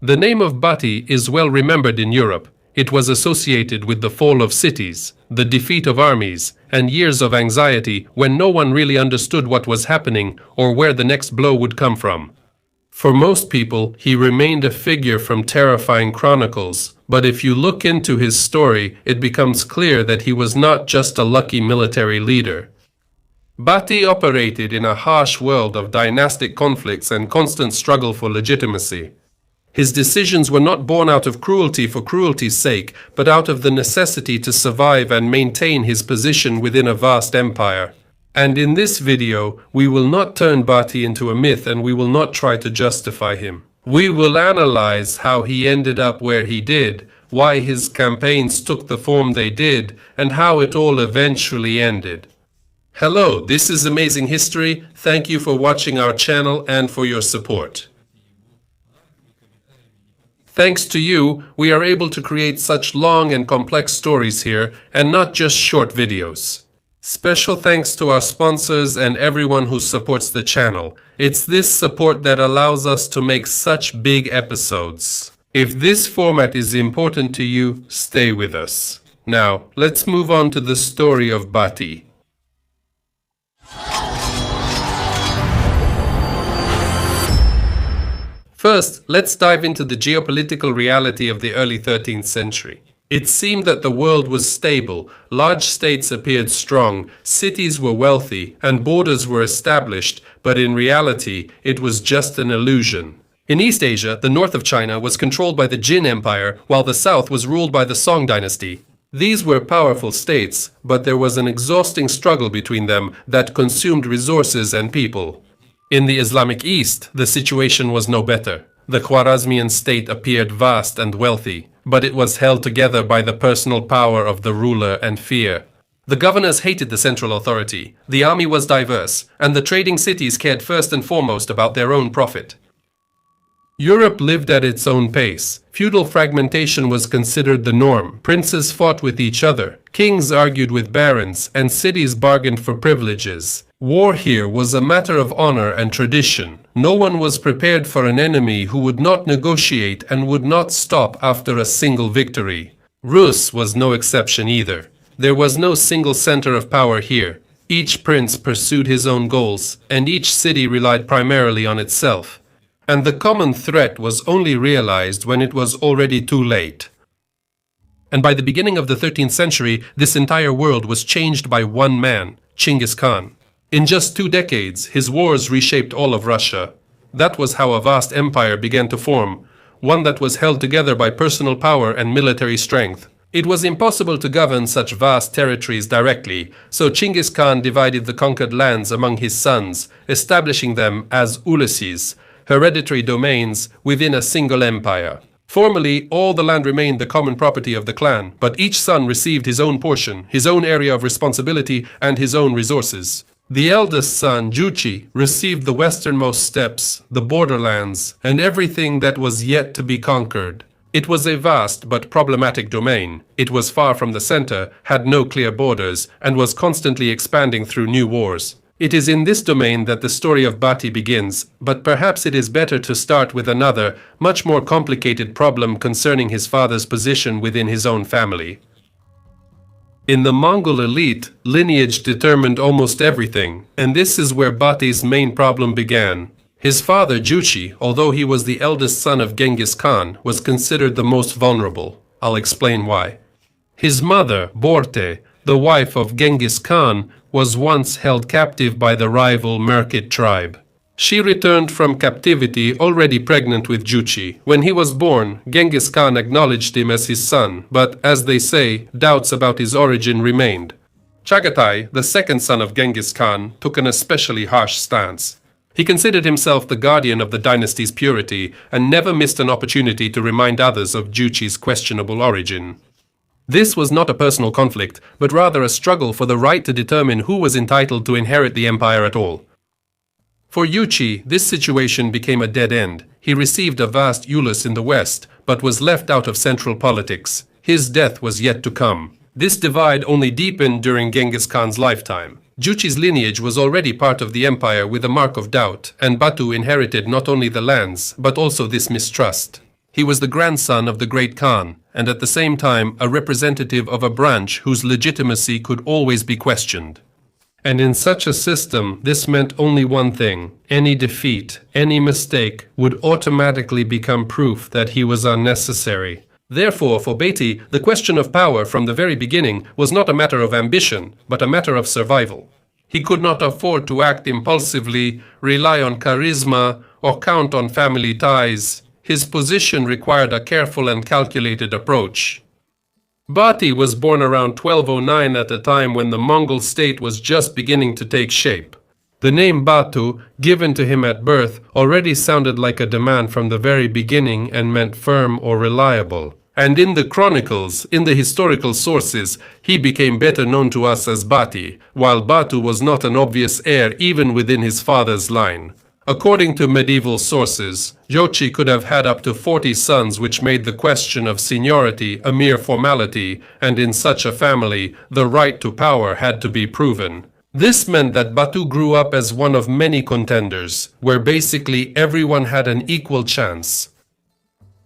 The name of Bati is well remembered in Europe. It was associated with the fall of cities, the defeat of armies, and years of anxiety when no one really understood what was happening or where the next blow would come from. For most people, he remained a figure from terrifying chronicles, but if you look into his story, it becomes clear that he was not just a lucky military leader. Bati operated in a harsh world of dynastic conflicts and constant struggle for legitimacy. His decisions were not born out of cruelty for cruelty's sake, but out of the necessity to survive and maintain his position within a vast empire. And in this video, we will not turn Bati into a myth and we will not try to justify him. We will analyze how he ended up where he did, why his campaigns took the form they did, and how it all eventually ended. Hello, this is Amazing History. Thank you for watching our channel and for your support. Thanks to you, we are able to create such long and complex stories here, and not just short videos. Special thanks to our sponsors and everyone who supports the channel. It's this support that allows us to make such big episodes. If this format is important to you, stay with us. Now, let's move on to the story of Bati. First, let's dive into the geopolitical reality of the early 13th century. It seemed that the world was stable, large states appeared strong, cities were wealthy, and borders were established, but in reality, it was just an illusion. In East Asia, the north of China was controlled by the Jin Empire, while the south was ruled by the Song dynasty. These were powerful states, but there was an exhausting struggle between them that consumed resources and people. In the Islamic East, the situation was no better. The Khwarezmian state appeared vast and wealthy, but it was held together by the personal power of the ruler and fear. The governors hated the central authority, the army was diverse, and the trading cities cared first and foremost about their own profit. Europe lived at its own pace. Feudal fragmentation was considered the norm. Princes fought with each other, kings argued with barons, and cities bargained for privileges. War here was a matter of honor and tradition. No one was prepared for an enemy who would not negotiate and would not stop after a single victory. Rus was no exception either. There was no single center of power here. Each prince pursued his own goals, and each city relied primarily on itself. And the common threat was only realized when it was already too late. And by the beginning of the 13th century, this entire world was changed by one man, Genghis Khan. In just 2 decades, his wars reshaped all of Russia. That was how a vast empire began to form, one that was held together by personal power and military strength. It was impossible to govern such vast territories directly, so Genghis Khan divided the conquered lands among his sons, establishing them as uluses, hereditary domains within a single empire. Formally, all the land remained the common property of the clan, but each son received his own portion, his own area of responsibility, and his own resources. The eldest son, Juchi, received the westernmost steppes, the borderlands, and everything that was yet to be conquered. It was a vast but problematic domain. It was far from the center, had no clear borders, and was constantly expanding through new wars. It is in this domain that the story of Bati begins, but perhaps it is better to start with another, much more complicated problem concerning his father's position within his own family. In the Mongol elite, lineage determined almost everything, and this is where Bati's main problem began. His father, Juchi, although he was the eldest son of Genghis Khan, was considered the most vulnerable. I'll explain why. His mother, Borte, the wife of Genghis Khan, was once held captive by the rival Merkit tribe. She returned from captivity already pregnant with Juchi. When he was born, Genghis Khan acknowledged him as his son, but, as they say, doubts about his origin remained. Chagatai, the second son of Genghis Khan, took an especially harsh stance. He considered himself the guardian of the dynasty's purity and never missed an opportunity to remind others of Juchi's questionable origin. This was not a personal conflict, but rather a struggle for the right to determine who was entitled to inherit the empire at all. For Juchi, this situation became a dead end. He received a vast ulus in the west, but was left out of central politics. His death was yet to come. This divide only deepened during Genghis Khan's lifetime. Juchi's lineage was already part of the empire with a mark of doubt, and Batu inherited not only the lands, but also this mistrust. He was the grandson of the great Khan, and at the same time a representative of a branch whose legitimacy could always be questioned. And in such a system, this meant only one thing: any defeat, any mistake, would automatically become proof that he was unnecessary. Therefore, for Beatty, the question of power from the very beginning was not a matter of ambition, but a matter of survival. He could not afford to act impulsively, rely on charisma, or count on family ties. His position required a careful and calculated approach. Bati was born around 1209 at a time when the Mongol state was just beginning to take shape. The name Batu, given to him at birth, already sounded like a demand from the very beginning and meant firm or reliable. And in the chronicles, in the historical sources, he became better known to us as Bati, while Batu was not an obvious heir even within his father's line. According to medieval sources, Jochi could have had up to 40 sons, which made the question of seniority a mere formality, and in such a family, the right to power had to be proven. This meant that Batu grew up as one of many contenders, where basically everyone had an equal chance.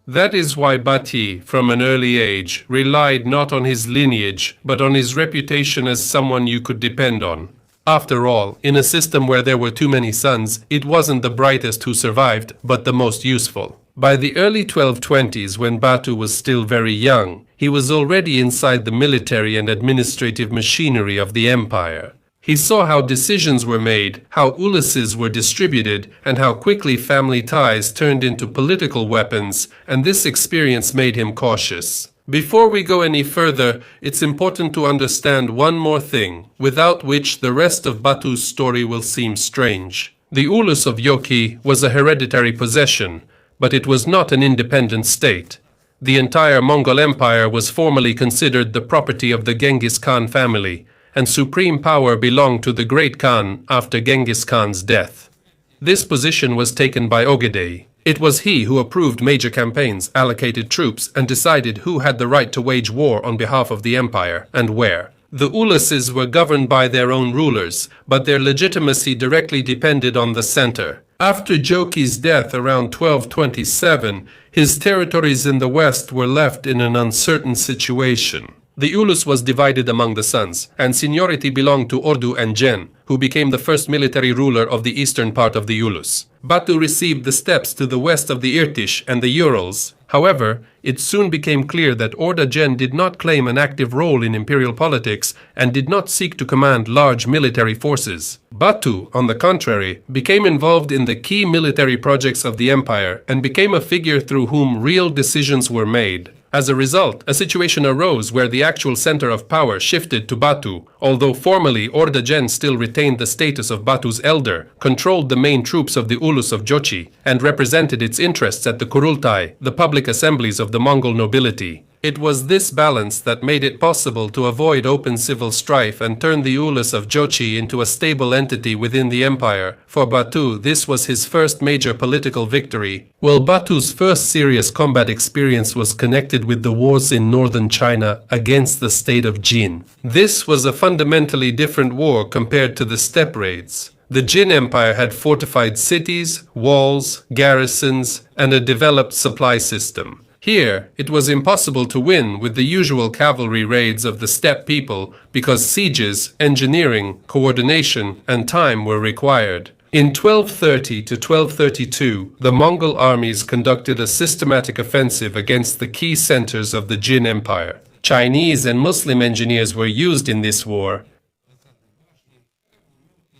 That is why Bati, from an early age, relied not on his lineage, but on his reputation as someone you could depend on. After all, in a system where there were too many sons, it wasn't the brightest who survived, but the most useful. By the early 1220s, when Batu was still very young, he was already inside the military and administrative machinery of the empire. He saw how decisions were made, how uluses were distributed, and how quickly family ties turned into political weapons, and this experience made him cautious. Before we go any further, it's important to understand one more thing, without which the rest of Batu's story will seem strange. The Ulus of Yoki was a hereditary possession, but it was not an independent state. The entire Mongol Empire was formerly considered the property of the Genghis Khan family, and supreme power belonged to the Great Khan after Genghis Khan's death. This position was taken by Ogedei. It was he who approved major campaigns, allocated troops, and decided who had the right to wage war on behalf of the empire, and where. The uluses were governed by their own rulers, but their legitimacy directly depended on the center. After Joki's death around 1227, his territories in the west were left in an uncertain situation. The Ulus was divided among the sons, and seniority belonged to Ordu and Gen, who became the first military ruler of the eastern part of the Ulus. Batu received the steppes to the west of the Irtish and the Urals. However, it soon became clear that Orda Gen did not claim an active role in imperial politics and did not seek to command large military forces. Batu, on the contrary, became involved in the key military projects of the empire and became a figure through whom real decisions were made. As a result, a situation arose where the actual center of power shifted to Batu, although formally Orda Gen still retained the status of Batu's elder, controlled the main troops of the Ulus of Jochi, and represented its interests at the Kurultai, the public assemblies of the Mongol nobility. It was this balance that made it possible to avoid open civil strife and turn the Ulus of Jochi into a stable entity within the empire. For Batu, this was his first major political victory. While Batu's first serious combat experience was connected with the wars in northern China against the state of Jin. This was a fundamentally different war compared to the steppe raids. The Jin Empire had fortified cities, walls, garrisons, and a developed supply system. Here, it was impossible to win with the usual cavalry raids of the steppe people because sieges, engineering, coordination, and time were required. In 1230 to 1232, the Mongol armies conducted a systematic offensive against the key centers of the Jin Empire. Chinese and Muslim engineers were used in this war,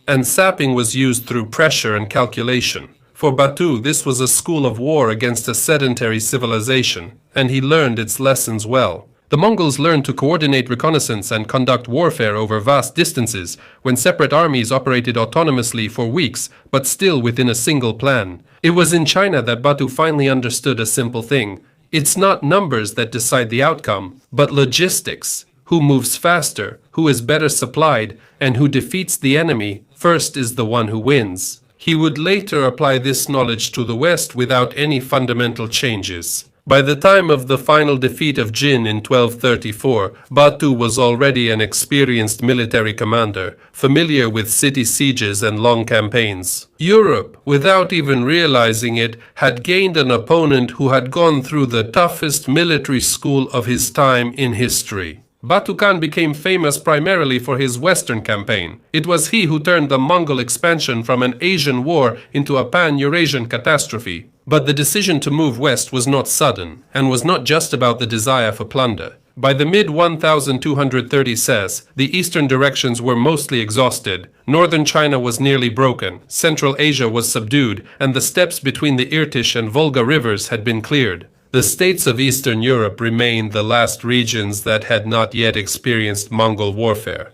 and sapping was used through pressure and calculation. For Batu, this was a school of war against a sedentary civilization, and he learned its lessons well. The Mongols learned to coordinate reconnaissance and conduct warfare over vast distances when separate armies operated autonomously for weeks, but still within a single plan. It was in China that Batu finally understood a simple thing. It's not numbers that decide the outcome, but logistics. Who moves faster, who is better supplied, and who defeats the enemy first is the one who wins. He would later apply this knowledge to the West without any fundamental changes. By the time of the final defeat of Jin in 1234, Batu was already an experienced military commander, familiar with city sieges and long campaigns. Europe, without even realizing it, had gained an opponent who had gone through the toughest military school of his time in history. Batu Khan became famous primarily for his western campaign. It was he who turned the Mongol expansion from an Asian war into a pan-Eurasian catastrophe. But the decision to move west was not sudden, and was not just about the desire for plunder. By the mid-1230s, the eastern directions were mostly exhausted, northern China was nearly broken, Central Asia was subdued, and the steppes between the Irtysh and Volga rivers had been cleared. The states of Eastern Europe remained the last regions that had not yet experienced Mongol warfare.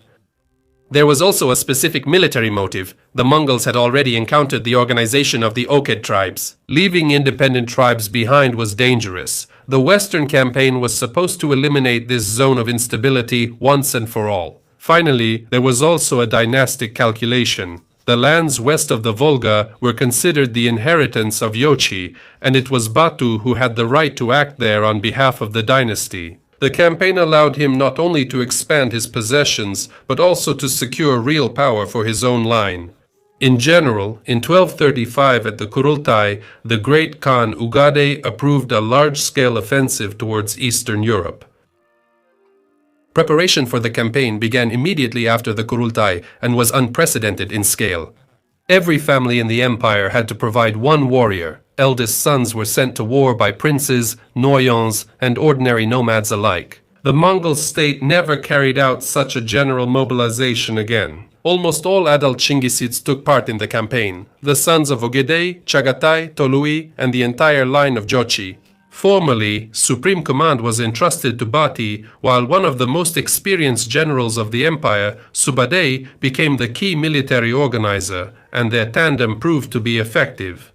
There was also a specific military motive. The Mongols had already encountered the organization of the Oghid tribes. Leaving independent tribes behind was dangerous. The Western campaign was supposed to eliminate this zone of instability once and for all. Finally, there was also a dynastic calculation. The lands west of the Volga were considered the inheritance of Yochi, and it was Batu who had the right to act there on behalf of the dynasty. The campaign allowed him not only to expand his possessions, but also to secure real power for his own line. In general, in 1235 at the Kurultai, the great Khan Ugade approved a large-scale offensive towards Eastern Europe. Preparation for the campaign began immediately after the Kurultai and was unprecedented in scale. Every family in the empire had to provide one warrior. Eldest sons were sent to war by princes, noyons, and ordinary nomads alike. The Mongol state never carried out such a general mobilization again. Almost all adult Chinggisids took part in the campaign, the sons of Ogedei, Chagatai, Tolui, and the entire line of Jochi. Formally, supreme command was entrusted to Bati, while one of the most experienced generals of the empire, Subadei, became the key military organizer, and their tandem proved to be effective.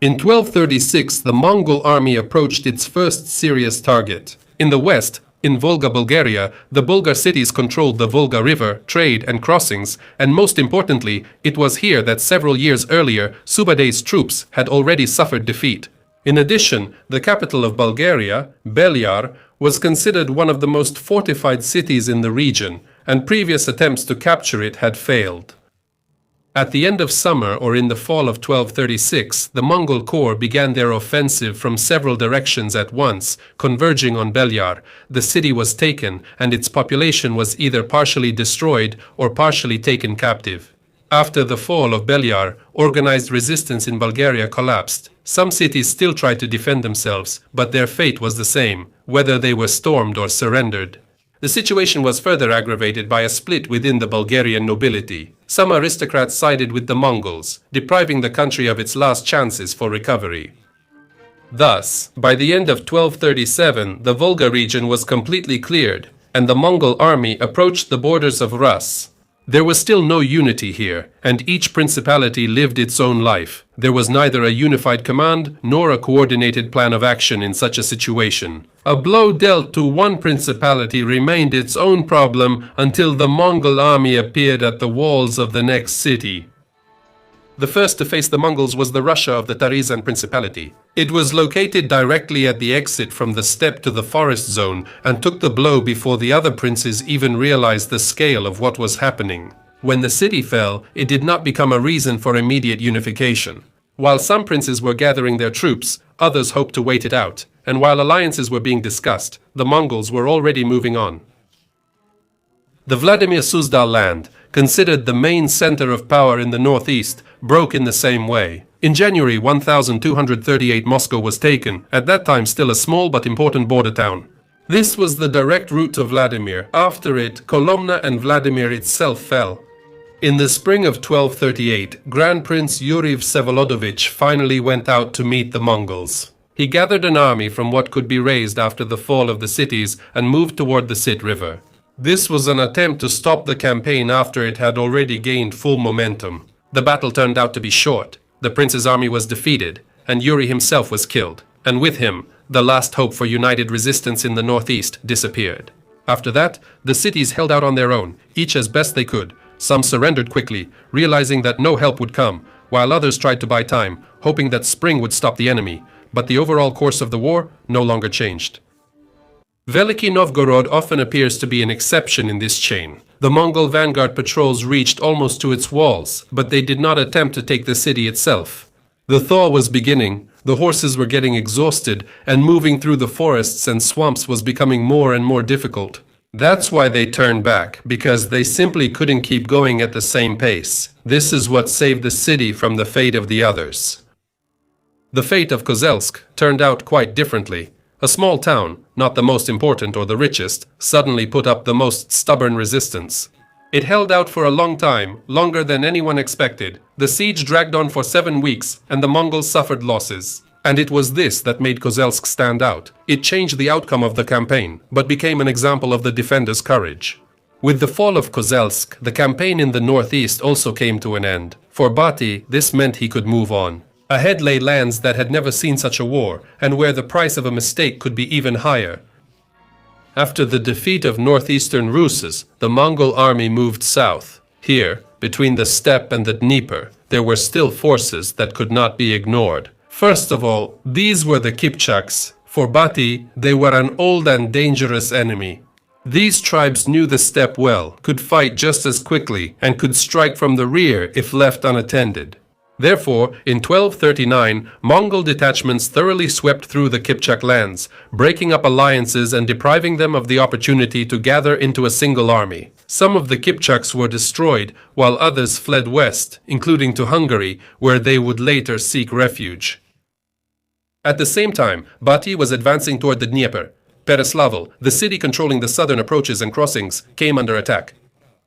In 1236, the Mongol army approached its first serious target. In the west, in Volga, Bulgaria, the Bulgar cities controlled the Volga River, trade, and crossings, and most importantly, it was here that several years earlier, Subadei's troops had already suffered defeat. In addition, the capital of Bulgaria, Belyar, was considered one of the most fortified cities in the region, and previous attempts to capture it had failed. At the end of summer or in the fall of 1236, the Mongol corps began their offensive from several directions at once, converging on Belyar. The city was taken, and its population was either partially destroyed or partially taken captive. After the fall of Belyar, organized resistance in Bulgaria collapsed. Some cities still tried to defend themselves, but their fate was the same, whether they were stormed or surrendered. The situation was further aggravated by a split within the Bulgarian nobility. Some aristocrats sided with the Mongols, depriving the country of its last chances for recovery. Thus, by the end of 1237, the Volga region was completely cleared, and the Mongol army approached the borders of Rus. There was still no unity here, and each principality lived its own life. There was neither a unified command nor a coordinated plan of action in such a situation. A blow dealt to one principality remained its own problem until the Mongol army appeared at the walls of the next city. The first to face the Mongols was the Russia of the Tarizan Principality. It was located directly at the exit from the steppe to the forest zone and took the blow before the other princes even realized the scale of what was happening. When the city fell, it did not become a reason for immediate unification. While some princes were gathering their troops, others hoped to wait it out, and while alliances were being discussed, the Mongols were already moving on. The Vladimir Suzdal land, considered the main center of power in the northeast, broke in the same way. In January 1238, Moscow was taken, at that time still a small but important border town. This was the direct route to Vladimir. After it, Kolomna and Vladimir itself fell. In the spring of 1238, Grand Prince Yuri Vsevolodovich finally went out to meet the Mongols. He gathered an army from what could be raised after the fall of the cities and moved toward the Sit River. This was an attempt to stop the campaign after it had already gained full momentum. The battle turned out to be short. The prince's army was defeated, and Yuri himself was killed, and with him, the last hope for united resistance in the northeast disappeared. After that, the cities held out on their own, each as best they could. Some surrendered quickly, realizing that no help would come, while others tried to buy time, hoping that spring would stop the enemy. but the overall course of the war no longer changed. Veliki Novgorod often appears to be an exception in this chain. The Mongol vanguard patrols reached almost to its walls, but they did not attempt to take the city itself. The thaw was beginning, the horses were getting exhausted, and moving through the forests and swamps was becoming more and more difficult. That's why they turned back, because they simply couldn't keep going at the same pace. This is what saved the city from the fate of the others. The fate of Kozelsk turned out quite differently. A small town, not the most important or the richest, suddenly put up the most stubborn resistance. It held out for a long time, longer than anyone expected. The siege dragged on for 7 weeks, and the Mongols suffered losses. And it was this that made Kozelsk stand out. It changed the outcome of the campaign, but became an example of the defenders' courage. With the fall of Kozelsk, the campaign in the northeast also came to an end. For Bati, this meant he could move on. Ahead lay lands that had never seen such a war, and where the price of a mistake could be even higher. After the defeat of northeastern Rus', the Mongol army moved south. Here, between the steppe and the Dnieper, there were still forces that could not be ignored. First of all, these were the Kipchaks. For Bati, they were an old and dangerous enemy. These tribes knew the steppe well, could fight just as quickly, and could strike from the rear if left unattended. Therefore, in 1239, Mongol detachments thoroughly swept through the Kipchak lands, breaking up alliances and depriving them of the opportunity to gather into a single army. Some of the Kipchaks were destroyed, while others fled west, including to Hungary, where they would later seek refuge. At the same time, Bati was advancing toward the Dnieper. Pereslavl, the city controlling the southern approaches and crossings, came under attack.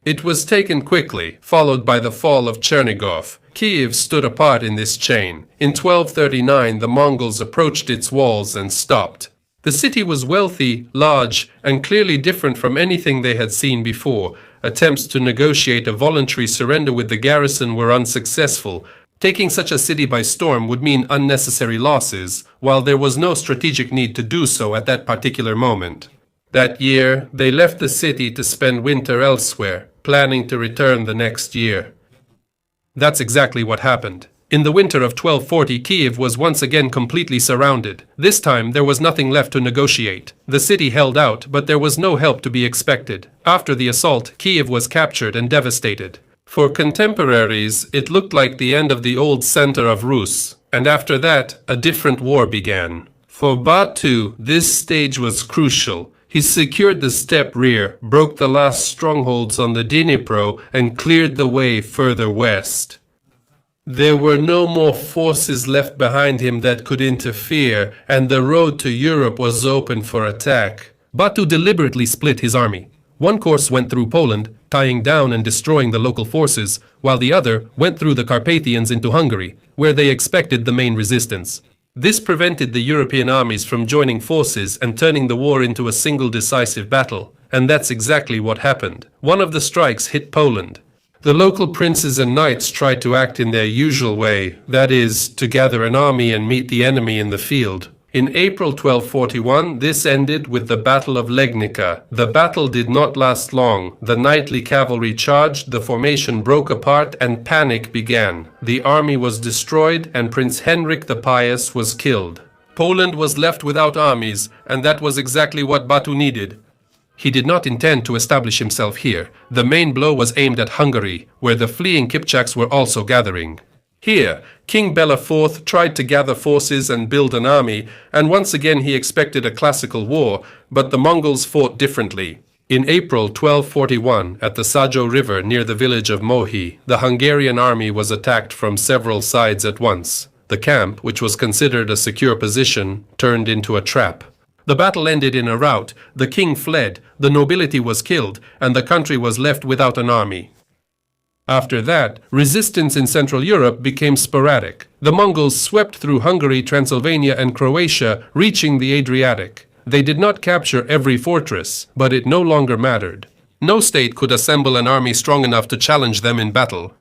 It was taken quickly, followed by the fall of Chernigov. Kiev stood apart in this chain. In 1239, the Mongols approached its walls and stopped. The city was wealthy, large, and clearly different from anything they had seen before. Attempts to negotiate a voluntary surrender with the garrison were unsuccessful. Taking such a city by storm would mean unnecessary losses, while there was no strategic need to do so at that particular moment. That year, they left the city to spend winter elsewhere, planning to return the next year. That's exactly what happened. In the winter of 1240, Kiev was once again completely surrounded. This time, there was nothing left to negotiate. The city held out, but there was no help to be expected. After the assault, Kiev was captured and devastated. For contemporaries, it looked like the end of the old center of Rus, and after that, a different war began. For Batu, this stage was crucial. He secured the steppe rear, broke the last strongholds on the Dnipro, and cleared the way further west. There were no more forces left behind him that could interfere, and the road to Europe was open for attack. Batu deliberately split his army. One course went through Poland, tying down and destroying the local forces, while the other went through the Carpathians into Hungary, where they expected the main resistance. This prevented the European armies from joining forces and turning the war into a single decisive battle, and that's exactly what happened. One of the strikes hit Poland. The local princes and knights tried to act in their usual way, that is, to gather an army and meet the enemy in the field. In April 1241, this ended with the Battle of Legnica. The battle did not last long. The knightly cavalry charged, the formation broke apart, and panic began. The army was destroyed, and Prince Henrik the Pious was killed. Poland was left without armies, and that was exactly what Batu needed. He did not intend to establish himself here. The main blow was aimed at Hungary, where the fleeing Kipchaks were also gathering. Here, King Bela IV tried to gather forces and build an army, and once again he expected a classical war, but the Mongols fought differently. In April 1241, at the Sajo River near the village of Mohi, the Hungarian army was attacked from several sides at once. The camp, which was considered a secure position, turned into a trap. The battle ended in a rout, the king fled, the nobility was killed, and the country was left without an army. After that, resistance in Central Europe became sporadic. The Mongols swept through Hungary, Transylvania, and Croatia, reaching the Adriatic. They did not capture every fortress, but it no longer mattered. No state could assemble an army strong enough to challenge them in battle.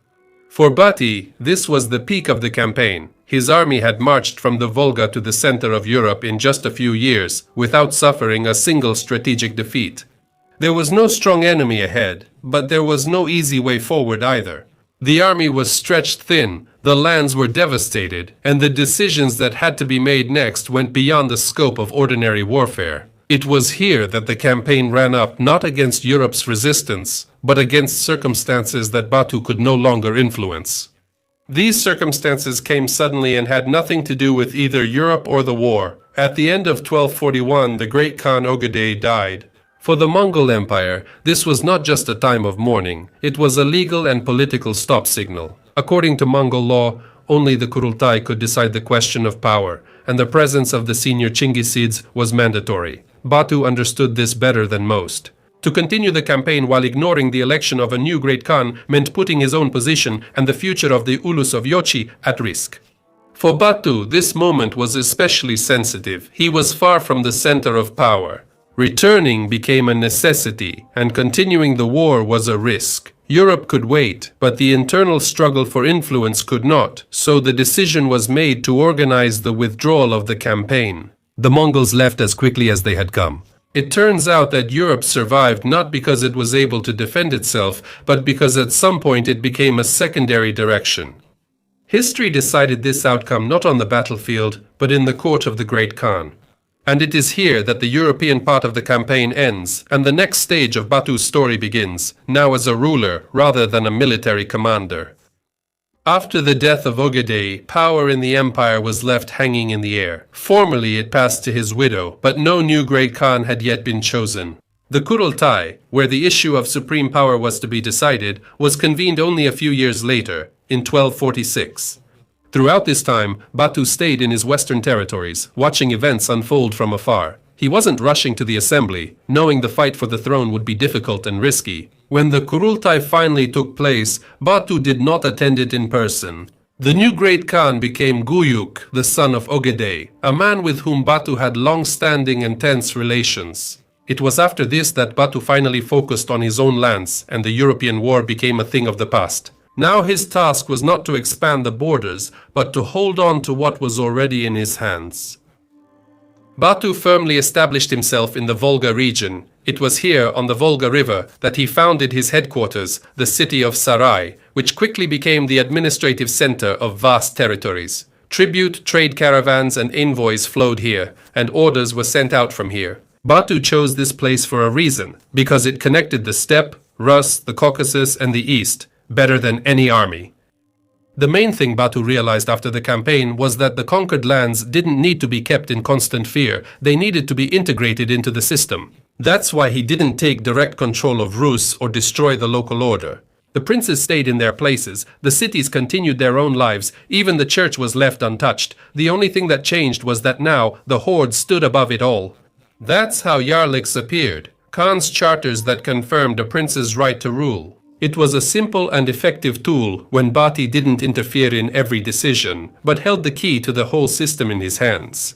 For Bati, this was the peak of the campaign. His army had marched from the Volga to the center of Europe in just a few years, without suffering a single strategic defeat. There was no strong enemy ahead, but there was no easy way forward either. The army was stretched thin, The lands were devastated, and the decisions that had to be made next went beyond the scope of ordinary warfare. It was here that the campaign ran up not against Europe's resistance, but against circumstances that Batu could no longer influence. These circumstances came suddenly and had nothing to do with either Europe or the war. At the end of 1241, the great Khan Ogedei died. For the Mongol Empire, this was not just a time of mourning, it was a legal and political stop signal. According to Mongol law, only the Kurultai could decide the question of power, and the presence of the senior Chinggisids was mandatory. Batu understood this better than most. To continue the campaign while ignoring the election of a new great Khan meant putting his own position and the future of the Ulus of Yochi at risk. For Batu, this moment was especially sensitive. He was far from the center of power. Returning became a necessity, and continuing the war was a risk. Europe could wait, but the internal struggle for influence could not, so the decision was made to organize the withdrawal of the campaign. The Mongols left as quickly as they had come. It turns out that Europe survived not because it was able to defend itself, but because at some point it became a secondary direction. History decided this outcome not on the battlefield, but in the court of the Great Khan. And it is here that the European part of the campaign ends, and the next stage of Batu's story begins, now as a ruler rather than a military commander. After the death of Ogedei, power in the empire was left hanging in the air. Formally it passed to his widow, but no new great Khan had yet been chosen. The Kurultai, where the issue of supreme power was to be decided, was convened only a few years later, in 1246. Throughout this time, Batu stayed in his western territories, watching events unfold from afar. He wasn't rushing to the assembly, knowing the fight for the throne would be difficult and risky. When the Kurultai finally took place, Batu did not attend it in person. The new great Khan became Guyuk, the son of Ogedei, a man with whom Batu had long-standing and tense relations. It was after this that Batu finally focused on his own lands, and the European war became a thing of the past. Now his task was not to expand the borders, but to hold on to what was already in his hands. Batu firmly established himself in the Volga region. It was here, on the Volga River, that he founded his headquarters, the city of Sarai, which quickly became the administrative center of vast territories. Tribute, trade caravans, and envoys flowed here, and orders were sent out from here. Batu chose this place for a reason, because it connected the steppe, Rus, the Caucasus, and the East, better than any army. The main thing Batu realized after the campaign was that the conquered lands didn't need to be kept in constant fear, they needed to be integrated into the system. That's why he didn't take direct control of Rus or destroy the local order. The princes stayed in their places, the cities continued their own lives, even the church was left untouched. The only thing that changed was that now the Horde stood above it all. That's how Yarliks appeared, Khan's charters that confirmed a prince's right to rule. It was a simple and effective tool when Bati didn't interfere in every decision, but held the key to the whole system in his hands.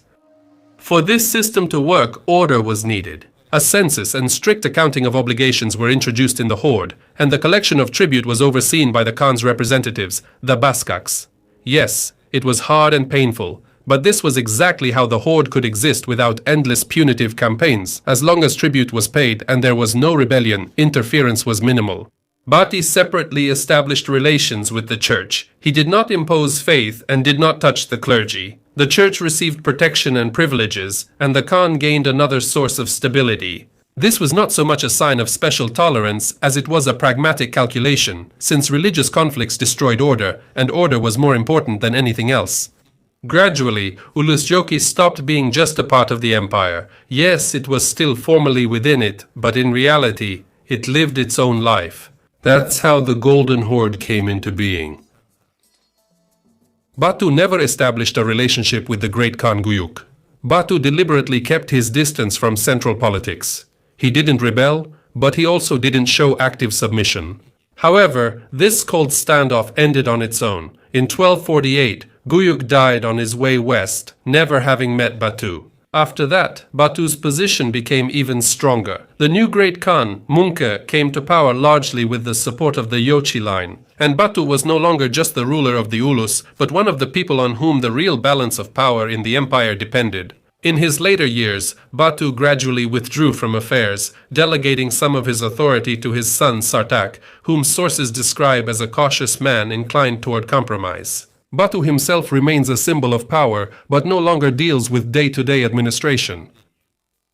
For this system to work, order was needed. A census and strict accounting of obligations were introduced in the Horde, and the collection of tribute was overseen by the Khan's representatives, the Baskaks. Yes, it was hard and painful, but this was exactly how the Horde could exist without endless punitive campaigns. As long as tribute was paid and there was no rebellion, interference was minimal. Bati separately established relations with the church. He did not impose faith and did not touch the clergy. The church received protection and privileges, and the Khan gained another source of stability. This was not so much a sign of special tolerance as it was a pragmatic calculation, since religious conflicts destroyed order, and order was more important than anything else. Gradually, Ulusjoki stopped being just a part of the empire. Yes, it was still formally within it, but in reality, it lived its own life. That's how the Golden Horde came into being. Batu never established a relationship with the great Khan Guyuk. Batu deliberately kept his distance from central politics. He didn't rebel, but he also didn't show active submission. However, this cold standoff ended on its own. In 1248, Guyuk died on his way west, never having met Batu. After that, Batu's position became even stronger. The new great Khan, Munke, came to power largely with the support of the Yochi line. And Batu was no longer just the ruler of the Ulus, but one of the people on whom the real balance of power in the empire depended. In his later years, Batu gradually withdrew from affairs, delegating some of his authority to his son Sartak, whom sources describe as a cautious man inclined toward compromise. Batu himself remains a symbol of power, but no longer deals with day-to-day administration.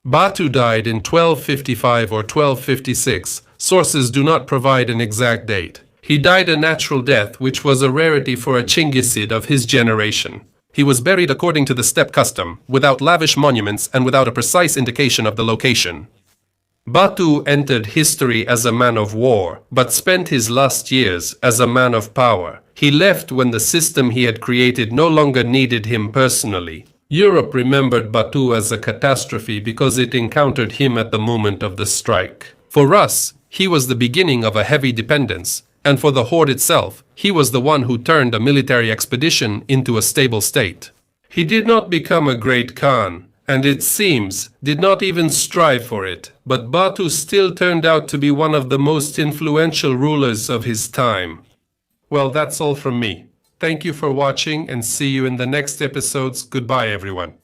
Batu died in 1255 or 1256. Sources do not provide an exact date. He died a natural death, which was a rarity for a Chinggisid of his generation. He was buried according to the steppe custom, without lavish monuments and without a precise indication of the location. Batu entered history as a man of war, but spent his last years as a man of power. He left when the system he had created no longer needed him personally. Europe remembered Batu as a catastrophe because it encountered him at the moment of the strike. For us, he was the beginning of a heavy dependence, and for the Horde itself, he was the one who turned a military expedition into a stable state. He did not become a great Khan, and it seems, did not even strive for it, but Batu still turned out to be one of the most influential rulers of his time. Well, that's all from me. Thank you for watching and see you in the next episodes. Goodbye, everyone.